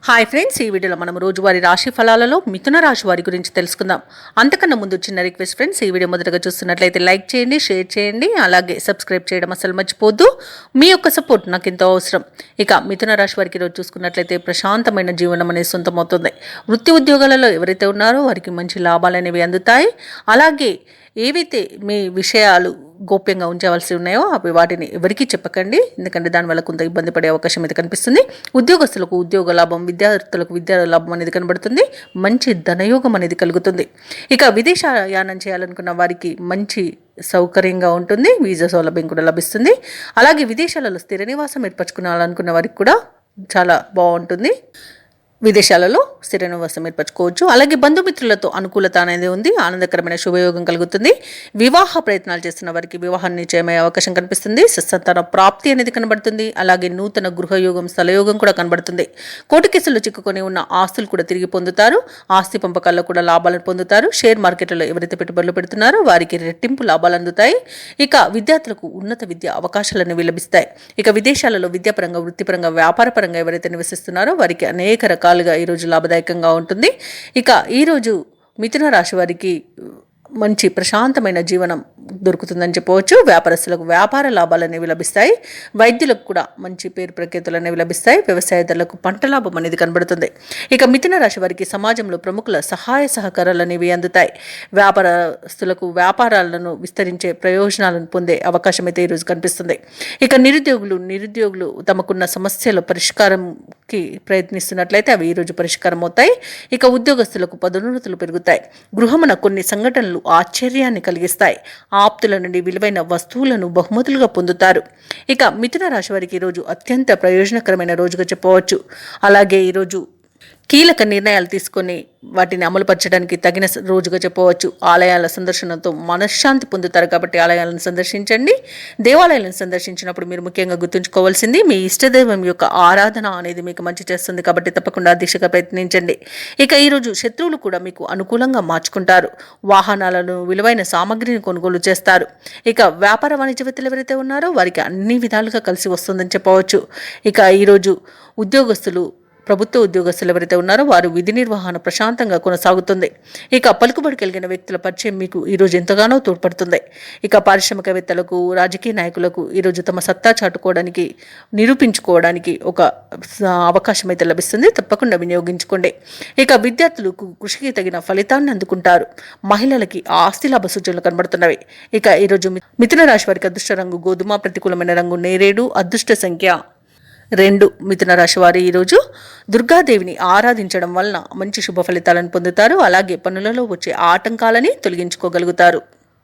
Hi friends, ఈ వీడియోలో మనం రోజువారీ రాశి ఫలాలలో మిథున రాశి వారి గురించి తెలుసుకుందాం. అంతకన్నా ముందు చిన్న రిక్వెస్ట్ ఫ్రెండ్స్, ఈ వీడియో మొదటగా చూస్తున్నట్లయితే లైక్ చేయండి, షేర్ చేయండి, అలాగే సబ్స్క్రైబ్ చేయడం అసలు మర్చిపోద్దు. మీ యొక్క సపోర్ట్ నాకు ఎంతో అవసరం. ఇక మిథున రాశి వారికి ఈరోజు చూసుకున్నట్లయితే ప్రశాంతమైన జీవనం అనేది సొంతమవుతుంది. వృత్తి ఉద్యోగాలలో ఎవరైతే ఉన్నారో వారికి మంచి లాభాలు అనేవి అందుతాయి. అలాగే ఏవైతే మీ విషయాలు గోప్యంగా ఉంచవలసి ఉన్నాయో అవి వాటిని ఎవరికీ చెప్పకండి, ఎందుకంటే దానివల్ల కొంత ఇబ్బంది పడే అవకాశం అయితే కనిపిస్తుంది. ఉద్యోగస్తులకు ఉద్యోగ లాభం, విద్యార్థులకు విద్యా లాభం అనేది కనబడుతుంది. మంచి ధనయోగం అనేది కలుగుతుంది. ఇక విదేశయానం చేయాలనుకున్న వారికి మంచి సౌకర్యంగా ఉంటుంది. వీసా సౌలభ్యం కూడా లభిస్తుంది. అలాగే విదేశాలలో స్థిర నివాసం ఏర్పరచుకోవాలనుకున్న వారికి కూడా చాలా బాగుంటుంది. విదేశాలలో స్థిర నివాసం ఏర్పరచుకోవచ్చు. అలాగే బంధుమిత్రులతో అనుకూలత అనేది ఉంది. ఆనందకరమైన శుభయోగం కలుగుతుంది. వివాహ ప్రయత్నాలు చేస్తున్న వారికి వివాహం నిశ్చయమయ్యే అవకాశం కనిపిస్తుంది. సత్సంతాన ప్రాప్తి అనేది కనబడుతుంది. అలాగే నూతన గృహయోగం, స్థలయోగం కూడా కనబడుతుంది. కోర్టు కేసుల్లో చిక్కుకొని ఉన్న ఆస్తులు కూడా తిరిగి పొందుతారు. ఆస్తి పంపకాల్లో కూడా లాభాలను పొందుతారు. షేర్ మార్కెట్లో ఎవరైతే పెట్టుబడులు పెడుతున్నారో వారికి రెట్టింపు లాభాలు అందుతాయి. ఇక విద్యార్థులకు ఉన్నత విద్య అవకాశాలను లభిస్తాయి. ఇక విదేశాలలో విద్యాపరంగా, వృత్తిపరంగా, వ్యాపారపరంగా ఎవరైతే నివసిస్తున్నారో వారికి అనేక రకాలుగా ఈరోజు లాభదాయకంగా ఉంటుంది. ఇక ఈరోజు మిథున రాశి వారికి మంచి ప్రశాంతమైన జీవనం దొరుకుతుందని చెప్పవచ్చు. వ్యాపారస్తులకు వ్యాపార లాభాలు అనేవి లభిస్తాయి. వైద్యులకు కూడా మంచి పేరు ప్రఖ్యాతులు అనేవి లభిస్తాయి. వ్యవసాయదారులకు పంట లాభం అనేది కనబడుతుంది. ఇక మిథున రాశి వారికి సమాజంలో ప్రముఖుల సహాయ సహకారాలు అనేవి అందుతాయి. వ్యాపారస్తులకు వ్యాపారాలను విస్తరించే ప్రయోజనాలను పొందే అవకాశం అయితే ఈరోజు కనిపిస్తుంది. ఇక నిరుద్యోగులు తమకున్న సమస్యల పరిష్కారంకి ప్రయత్నిస్తున్నట్లయితే అవి ఈరోజు పరిష్కారం అవుతాయి. ఇక ఉద్యోగస్తులకు పదోన్నతులు పెరుగుతాయి. గృహమున కొన్ని సంఘటనలు ఆశ్చర్యాన్ని కలిగిస్తాయి. ఆప్తుల నుండి విలువైన వస్తువులను బహుమతులుగా పొందుతారు. ఇక మిథున రాశి వారికి ఈరోజు అత్యంత ప్రయోజనకరమైన రోజుగా చెప్పవచ్చు. అలాగే ఈరోజు కీలక నిర్ణయాలు తీసుకొని వాటిని అమలుపరచడానికి తగిన రోజుగా చెప్పవచ్చు. ఆలయాల సందర్శనతో మనశ్శాంతి పొందుతారు కాబట్టి ఆలయాలను సందర్శించండి. దేవాలయాలను సందర్శించినప్పుడు మీరు ముఖ్యంగా గుర్తుంచుకోవాల్సింది మీ ఇష్టదైవం యొక్క ఆరాధన అనేది మీకు మంచి చేస్తుంది కాబట్టి తప్పకుండా దిశగా ప్రయత్నించండి. ఇక ఈరోజు శత్రువులు కూడా మీకు అనుకూలంగా మార్చుకుంటారు. వాహనాలను, విలువైన సామగ్రిని కొనుగోలు చేస్తారు. ఇక వ్యాపార వాణిజ్యవేత్తలు ఎవరైతే ఉన్నారో వారికి అన్ని విధాలుగా కలిసి వస్తుందని చెప్పవచ్చు. ఇక ఈరోజు ప్రభుత్వ ఉద్యోగస్తులు ఎవరైతే ఉన్నారో వారు విధి నిర్వహణ ప్రశాంతంగా కొనసాగుతుంది. ఇక పలుకుబడి కలిగిన వ్యక్తుల పరిచయం మీకు ఈరోజు ఎంతగానో తోడ్పడుతుంది. ఇక పారిశ్రామికవేత్తలకు, రాజకీయ నాయకులకు ఈరోజు తమ సత్తా చాటుకోవడానికి, నిరూపించుకోవడానికి ఒక అవకాశం అయితే లభిస్తుంది. తప్పకుండా వినియోగించుకోండి. ఇక విద్యార్థులకు కృషికి తగిన ఫలితాన్ని అందుకుంటారు. మహిళలకి ఆస్తి లాభ సూచనలు కనబడుతున్నవి. ఇక ఈరోజు మిథున రాశి వారికి అదృష్ట రంగు గోధుమ, ప్రతికూలమైన రంగు నేరేడు, అదృష్ట సంఖ్య 2. మిథున రాశి వారు ఈరోజు దుర్గాదేవిని ఆరాధించడం వలన మంచి శుభ ఫలితాలను పొందుతారు. అలాగే పనులలో వచ్చే ఆటంకాలని తొలగించుకోగలుగుతారు.